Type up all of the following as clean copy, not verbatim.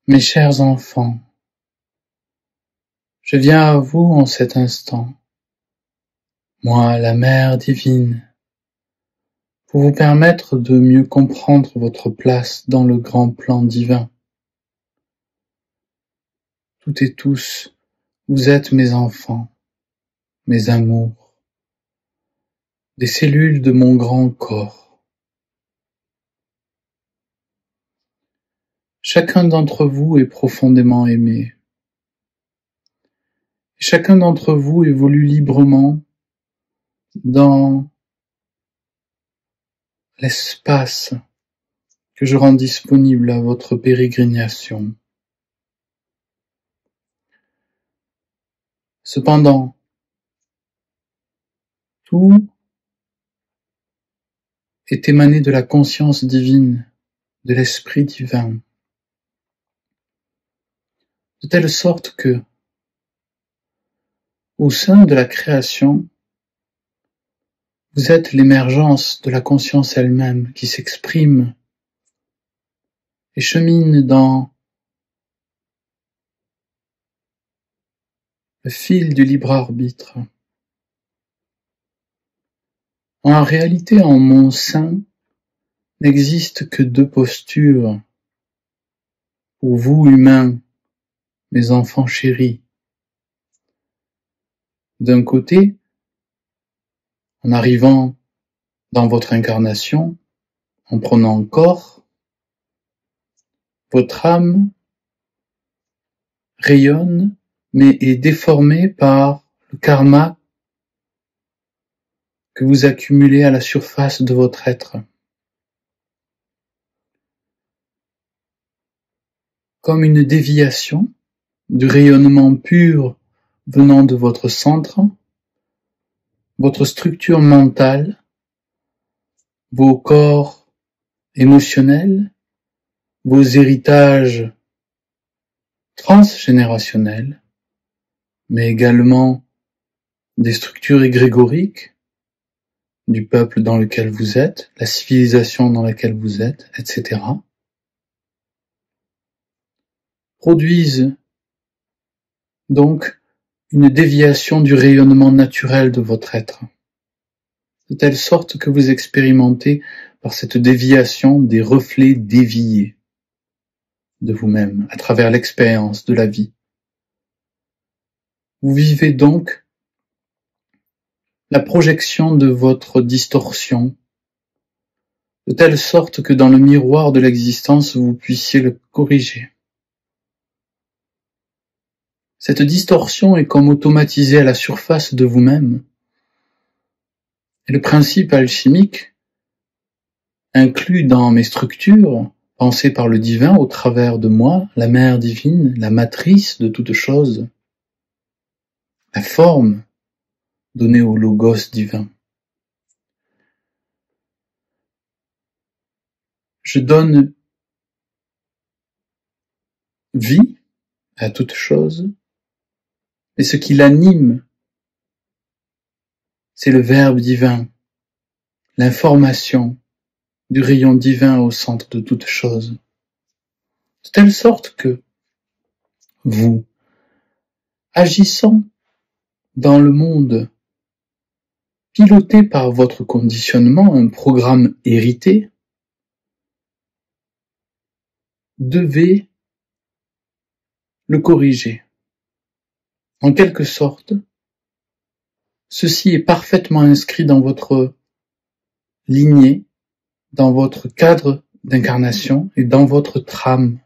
Mes chers enfants, je viens à vous en cet instant, moi la Mère divine, pour vous permettre de mieux comprendre votre place dans le grand plan divin. Toutes et tous, vous êtes mes enfants, mes amours, des cellules de mon grand corps. Chacun d'entre vous est profondément aimé. Chacun d'entre vous évolue librement dans l'espace que je rends disponible à votre pérégrination. Cependant, tout est émané de la conscience divine, de l'esprit divin, de telle sorte que, au sein de la création, vous êtes l'émergence de la conscience elle-même qui s'exprime et chemine dans le fil du libre arbitre. En réalité, en mon sein, n'existe que deux postures. Pour vous, humains, mes enfants chéris. D'un côté, en arrivant dans votre incarnation, en prenant corps, votre âme rayonne, mais est déformée par le karma que vous accumulez à la surface de votre être. Comme une déviation du rayonnement pur venant de votre centre, votre structure mentale, vos corps émotionnels, vos héritages transgénérationnels, mais également des structures égrégoriques du peuple dans lequel vous êtes, la civilisation dans laquelle vous êtes, etc., produisent donc une déviation du rayonnement naturel de votre être, de telle sorte que vous expérimentez par cette déviation des reflets déviés de vous-même à travers l'expérience de la vie. Vous vivez donc la projection de votre distorsion, de telle sorte que dans le miroir de l'existence, vous puissiez le corriger. Cette distorsion est comme automatisée à la surface de vous-même. Et le principe alchimique, inclus dans mes structures, pensées par le divin au travers de moi, la mère divine, la matrice de toute chose, la forme donnée au logos divin. Je donne vie à toute chose, et ce qui l'anime, c'est le Verbe divin, l'information du rayon divin au centre de toute chose. De telle sorte que vous, agissant dans le monde, piloté par votre conditionnement, un programme hérité, devez le corriger. En quelque sorte, ceci est parfaitement inscrit dans votre lignée, dans votre cadre d'incarnation et dans votre trame.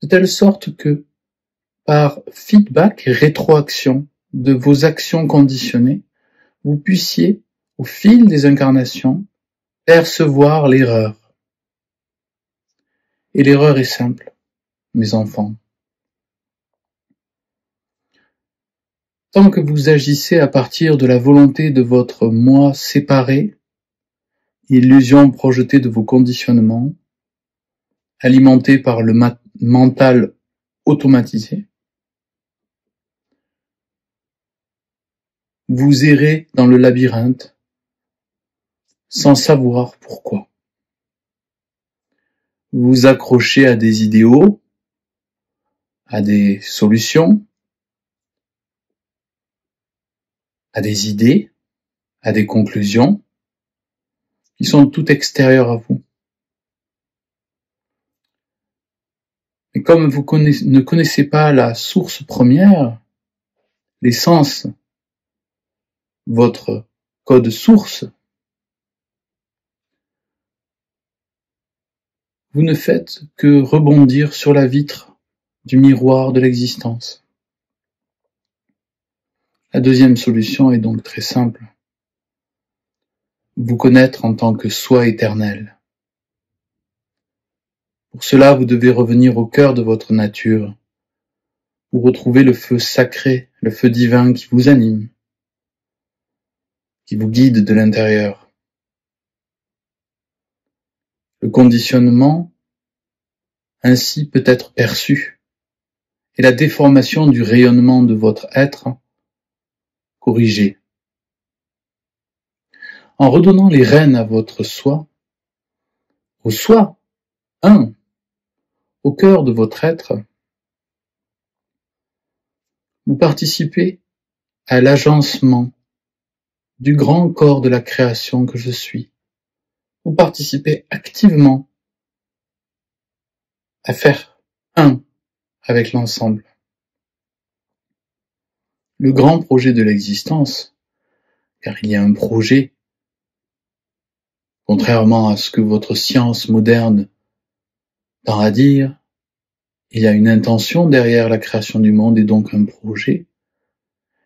De telle sorte que, par feedback et rétroaction de vos actions conditionnées, vous puissiez, au fil des incarnations, percevoir l'erreur. Et l'erreur est simple, mes enfants. Tant que vous agissez à partir de la volonté de votre moi séparé, illusion projetée de vos conditionnements, alimentée par le mental automatisé, vous errez dans le labyrinthe sans savoir pourquoi. Vous vous accrochez à des idéaux, à des solutions, à des idées, à des conclusions qui sont tout extérieures à vous. Et comme vous ne connaissez pas la source première, l'essence, votre code source, vous ne faites que rebondir sur la vitre du miroir de l'existence. La deuxième solution est donc très simple. Vous connaître en tant que soi éternel. Pour cela, vous devez revenir au cœur de votre nature, pour retrouver le feu sacré, le feu divin qui vous anime, qui vous guide de l'intérieur. Le conditionnement ainsi peut être perçu, et la déformation du rayonnement de votre être corrigée. En redonnant les rênes à votre soi, au soi, au cœur de votre être, vous participez à l'agencement du grand corps de la création que je suis. Vous participez activement à faire un avec l'ensemble. Le grand projet de l'existence, car il y a un projet, contrairement à ce que votre science moderne tend à dire, il y a une intention derrière la création du monde et donc un projet.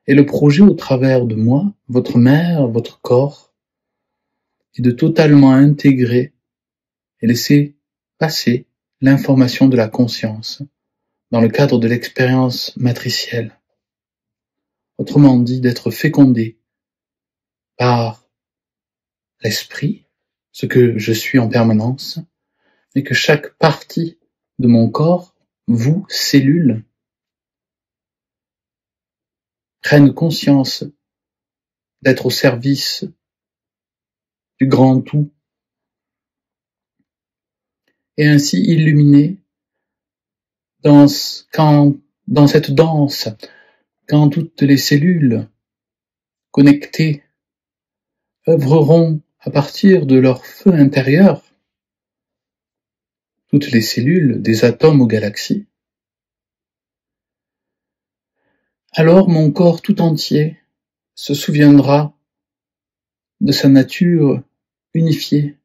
Et le projet au travers de moi, votre mère, votre corps, est de totalement intégrer et laisser passer l'information de la conscience dans le cadre de l'expérience matricielle. Autrement dit, d'être fécondé par l'esprit, ce que je suis en permanence, et que chaque partie de mon corps, vous, cellules, prenne conscience d'être au service du grand tout, et ainsi illuminer dans cette danse, quand toutes les cellules connectées œuvreront à partir de leur feu intérieur, toutes les cellules, des atomes aux galaxies, alors mon corps tout entier se souviendra de sa nature unifiée,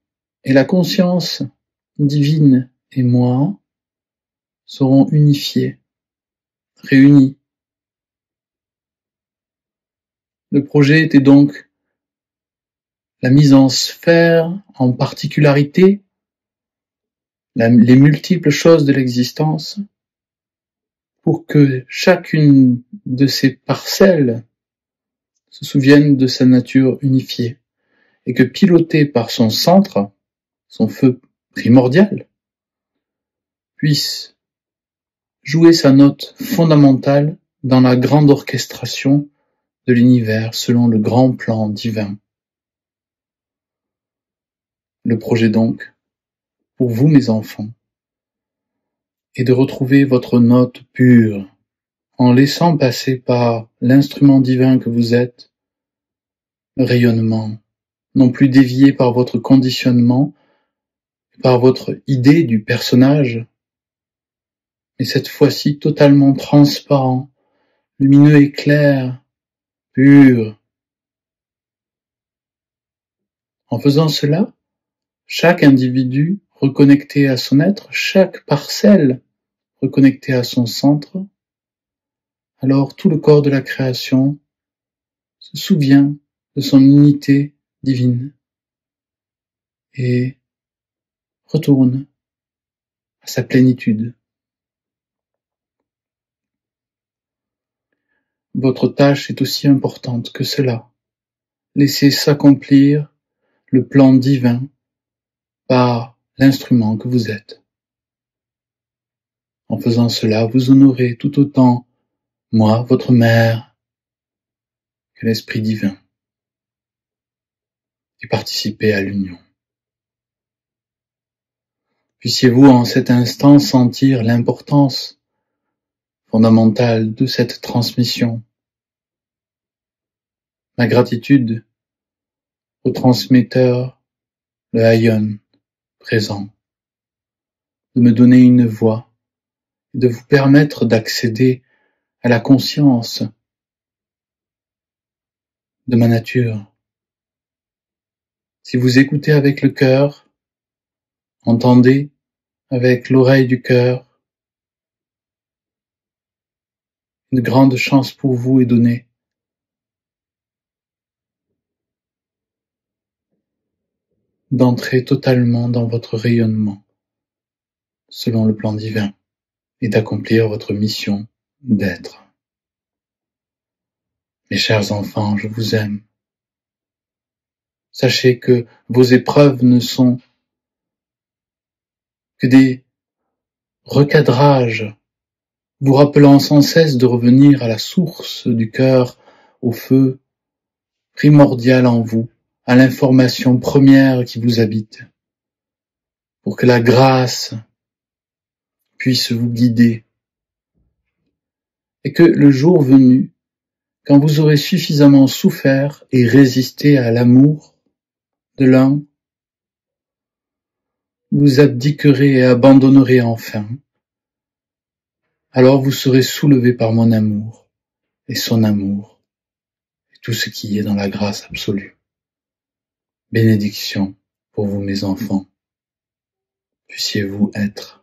et la conscience divine et moi seront unifiés, réunis. Le projet était donc la mise en sphère, en particularité, les multiples choses de l'existence, pour que chacune de ces parcelles se souvienne de sa nature unifiée, et que pilotée par son centre, son feu primordial, puisse jouer sa note fondamentale dans la grande orchestration de l'univers selon le grand plan divin. Le projet donc, pour vous mes enfants, est de retrouver votre note pure en laissant passer par l'instrument divin que vous êtes, le rayonnement, non plus dévié par votre conditionnement, par votre idée du personnage, mais cette fois-ci totalement transparent, lumineux et clair, pur. En faisant cela, chaque individu reconnecté à son être, chaque parcelle reconnectée à son centre, alors tout le corps de la création se souvient de son unité divine et retourne à sa plénitude. Votre tâche est aussi importante que cela. Laissez s'accomplir le plan divin par l'instrument que vous êtes. En faisant cela, vous honorez tout autant moi, votre mère, que l'Esprit divin, et participez à l'union. Puissiez-vous en cet instant sentir l'importance fondamentale de cette transmission. Ma gratitude au transmetteur, le Hayon, présent, de me donner une voix et de vous permettre d'accéder à la conscience de ma nature. Si vous écoutez avec le cœur, entendez avec l'oreille du cœur, une grande chance pour vous est donnée. D'entrer totalement dans votre rayonnement, selon le plan divin, et d'accomplir votre mission d'être. Mes chers enfants, je vous aime. Sachez que vos épreuves ne sont que des recadrages, vous rappelant sans cesse de revenir à la source du cœur, au feu primordial en vous, à l'information première qui vous habite, pour que la grâce puisse vous guider, et que le jour venu, quand vous aurez suffisamment souffert et résisté à l'amour de l'un, vous abdiquerez et abandonnerez enfin. Alors vous serez soulevé par mon amour et son amour et tout ce qui est dans la grâce absolue. Bénédiction pour vous mes enfants. Puissiez-vous être